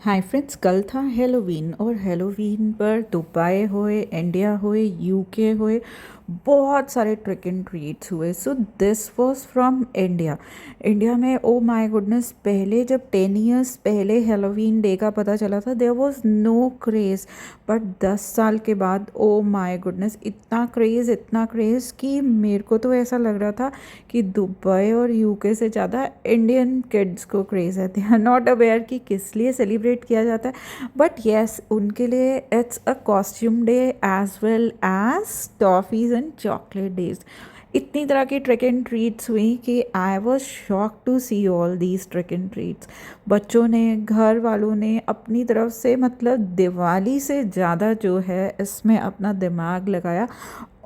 Hi friends, कल था Halloween और हेलोवीन पर दुबई होए, इंडिया होए, यूके होए, बहुत सारे ट्रिक एंड ट्रीट्स हुए। So this was from India. India में ओ माय गुडनेस, पहले जब 10 इयर्स पहले हेलोवीन डे का पता चला था there was no craze, but 10 साल के बाद ओ माय गुडनेस इतना क्रेज़ कि मेरे को तो ऐसा लग रहा था कि दुबई और यूके से ज़्यादा इंडियन किड्स को क्रेज़ है। दे आर नॉट अवेयर कि किस लिए सेलिब्रेट किया जाता है, बट येस उनके लिए it's a costume day as well as toffees and chocolate days. इतनी तरह की ट्रिक एंड ट्रीट्स हुई कि I was shock to see all these trick and treats. बच्चों ने, घर वालों ने अपनी तरफ से मतलब दिवाली से ज़्यादा जो है इसमें अपना दिमाग लगाया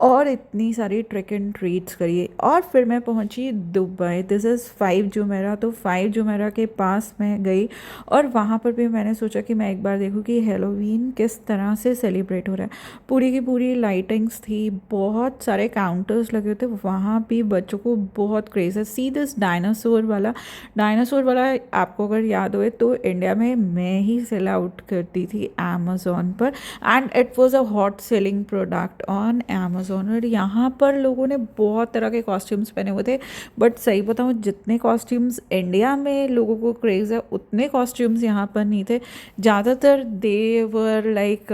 और इतनी सारी ट्रिक एंड ट्रीट्स करिए। और फिर मैं पहुंची दुबई। दिस इज़ 5 जुमेरा, तो 5 जुमेरा के पास मैं गई और वहाँ पर भी मैंने सोचा कि मैं एक बार देखूँ कि हेलोवीन किस तरह से सेलिब्रेट हो रहा है। पूरी की पूरी लाइटिंग्स थी, बहुत सारे काउंटर्स लगे हुए थे, वहाँ भी बच्चों को बहुत क्रेज़ है। सी दिस डायनासोर वाला आपको अगर याद हो तो इंडिया में मैं ही सेल आउट करती थी अमेज़ॉन पर, and it was a hot selling product on Amazon. और यहाँ पर लोगों ने बहुत तरह के कॉस्ट्यूम्स पहने हुए थे, बट सही बताऊँ जितने कॉस्ट्यूम्स इंडिया में लोगों को क्रेज़ है उतने कॉस्ट्यूम्स यहाँ पर नहीं थे। ज़्यादातर देवर लाइक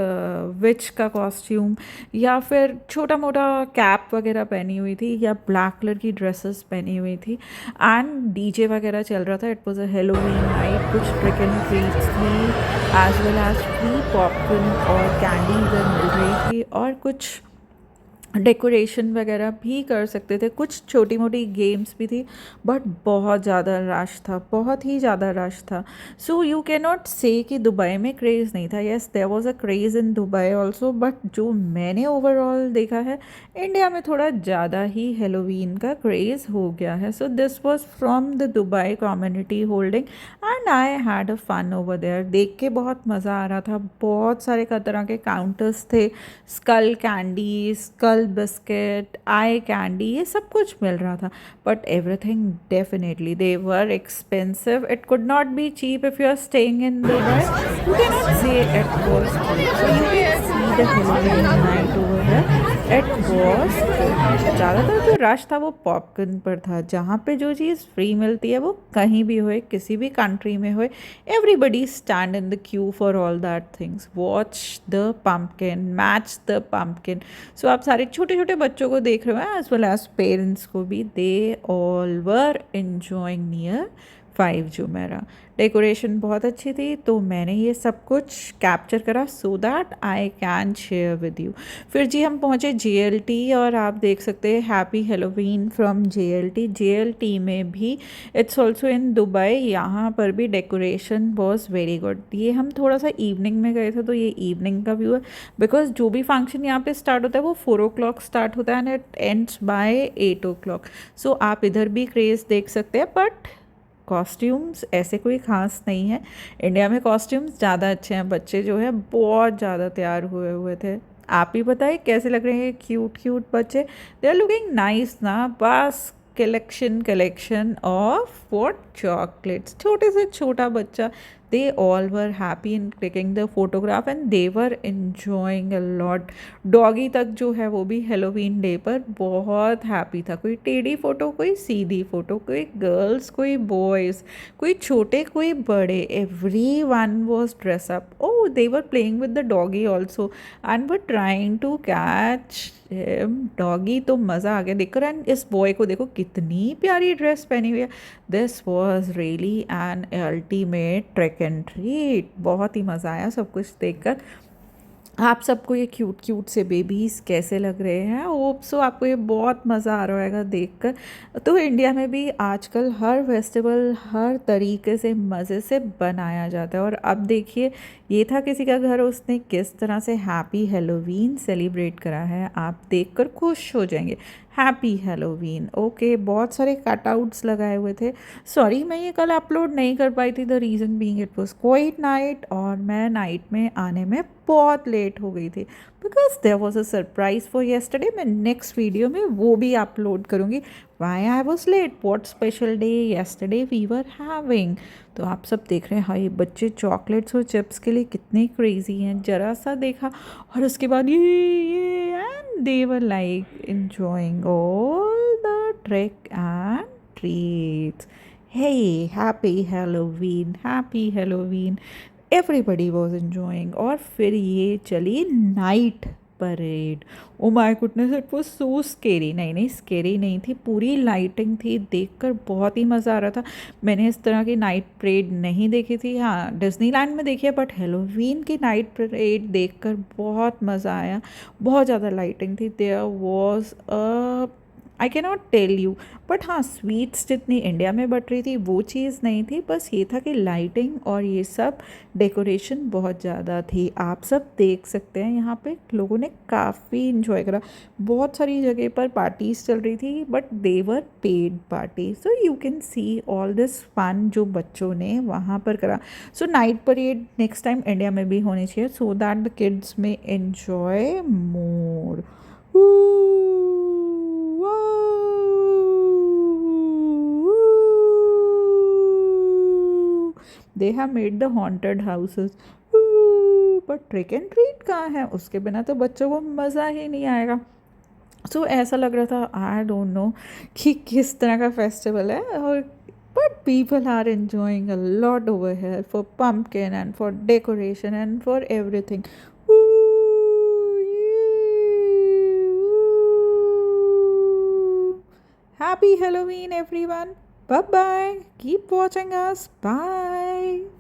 विच का कॉस्ट्यूम या फिर छोटा मोटा कैप वगैरह पहनी हुई थी या ब्लैक कलर की ड्रेसेस पहनी हुई थी, एंड डीजे वगैरह चल रहा था। It was a Halloween night. कुछ ट्रिक एंड ट्रीट्स थी as well as free popcorn और कैंडी इधर मिल रही थी, और कुछ डेकोरेशन वगैरह भी कर सकते थे, कुछ छोटी मोटी गेम्स भी थी, बट बहुत ज़्यादा रश था, बहुत ही ज़्यादा रश था। सो यू कैन नॉट से कि दुबई में क्रेज़ नहीं था। Yes, there was a craze in Dubai also, but जो मैंने ओवरऑल देखा है इंडिया में थोड़ा ज़्यादा ही हेलोवीन का क्रेज़ हो गया है। So this was from the Dubai community holding and I had a fun over there. देख के बहुत मज़ा आ रहा था। बहुत सारे तरह के काउंटर्स थे, skull candy, skull biscuit, eye candy, ये सब कुछ मिल रहा था, but everything definitely they were expensive. It could not be cheap if you are staying in Dubai. You can not say it was cheap. So you can see the Halloween night over है। It was ज़्यादातर जो rush था वो popcorn पर था। जहाँ पे जो चीज़ फ्री मिलती है वो कहीं भी होए, किसी भी कंट्री में होए, everybody stand in the queue for all that things, watch the pumpkin, match the pumpkin. So आप सारे छोटे छोटे बच्चों को देख रहे हो as well as पेरेंट्स को भी, they all were enjoying near 5 Jumeirah. Decoration बहुत अच्छी थी, तो मैंने ये सब कुछ कैप्चर करा so that I can share with you. फिर जी हम पहुँचे JLT, और आप देख सकते हैं happy Halloween from JLT। JLT में भी इट्स ऑल्सो इन दुबई, यहाँ पर भी डेकोरेशन वॉज वेरी गुड। ये हम थोड़ा सा इवनिंग में गए थे, तो ये इवनिंग का व्यू है, बिकॉज जो भी फंक्शन यहाँ पे स्टार्ट होता है वो 4 o'clock स्टार्ट होता है and it ends by 8 o'clock। सो आप इधर भी क्रेज़ देख सकते हैं, बट कॉस्ट्यूम्स ऐसे कोई ख़ास नहीं है। इंडिया में कॉस्ट्यूम्स ज़्यादा अच्छे हैं, बच्चे जो है बहुत ज़्यादा तैयार हुए हुए थे। आप ही बताइए कैसे लग रहे हैं क्यूट क्यूट बच्चे? दे आर लुकिंग नाइस ना। बस कलेक्शन ऑफ व्हाट चॉकलेट्स, छोटे से छोटा बच्चा, they all were happy in clicking the photograph and they were enjoying a lot. Doggy तक जो है वो भी हेलोवीन डे पर बहुत हैप्पी था। कोई टेढ़ी फ़ोटो, कोई सीधी फ़ोटो, कोई गर्ल्स, कोई बॉयज़, कोई छोटे कोई बड़े, everyone was dress up. Oh they were playing with the doggy also and were trying to catch doggy. तो मज़ा आ गया देखकर। एंड इस बॉय को देखो कितनी प्यारी ड्रेस पहनी हुई है। This was really an ultimate trick and treat. बहुत ही मज़ा आया सब कुछ देखकर। आप सबको ये क्यूट क्यूट से बेबीज़ कैसे लग रहे हैं? होप सो आपको ये बहुत मज़ा आ रहा होगा देखकर। तो इंडिया में भी आजकल हर फेस्टिवल हर तरीके से मज़े से बनाया जाता है। और अब देखिए, ये था किसी का घर, उसने किस तरह से हैप्पी हेलोवीन सेलिब्रेट करा है। आप देखकर खुश हो जाएंगे। Happy Halloween. ओके, बहुत सारे कटआउट्स लगाए हुए थे। सॉरी मैं ये कल अपलोड नहीं कर पाई थी, the reason being it was quite night और मैं नाइट में आने में बहुत लेट हो गई थी because there was a surprise for yesterday. मैं नेक्स्ट वीडियो में वो भी अपलोड करूँगी, why I was late, what special day yesterday we were having. तो आप सब देख रहे हैं, हाँ ये बच्चे चॉकलेट्स और चिप्स के लिए कितने क्रेजी हैं। जरा सा देखा और उसके बाद ये and they were like enjoying all the trick and treats. Hey, happy Halloween, happy Halloween. Everybody was enjoying. और फिर ये चली night parade. O my goodness, it was so scary. नहीं नहीं, स्केरी नहीं थी, पूरी लाइटिंग थी, देखकर बहुत ही मज़ा आ रहा था। मैंने इस तरह की नाइट परेड नहीं देखी थी, हाँ डिज्नीलैंड में देखी है, बट हेलोवीन की नाइट परेड देखकर बहुत मज़ा आया। बहुत ज़्यादा लाइटिंग थी, there was a, I can not tell you, but हाँ स्वीट्स जितनी इंडिया में बट रही थी वो चीज़ नहीं थी, बस ये था कि लाइटिंग और ये सब डेकोरेशन बहुत ज़्यादा थी। आप सब देख सकते हैं यहाँ पे लोगों ने काफ़ी इन्जॉय करा। बहुत सारी जगह पर पार्टीज़ चल रही थी but they were paid party, so you can see all this fun जो बच्चों ने वहाँ पर करा। So night parade next time India में भी होनी चाहिए सो दैट द किड्स में enjoy more. They have made the haunted houses. But trick and treat कहाँ है, उसके बिना तो बच्चों को मज़ा ही नहीं आएगा। सो ऐसा लग रहा था, आई डोंट नो कि किस तरह का फेस्टिवल है। और but people are enjoying a lot over here for pumpkin and for decoration and for everything. Happy Halloween, everyone. Bye bye. Keep watching us. Bye.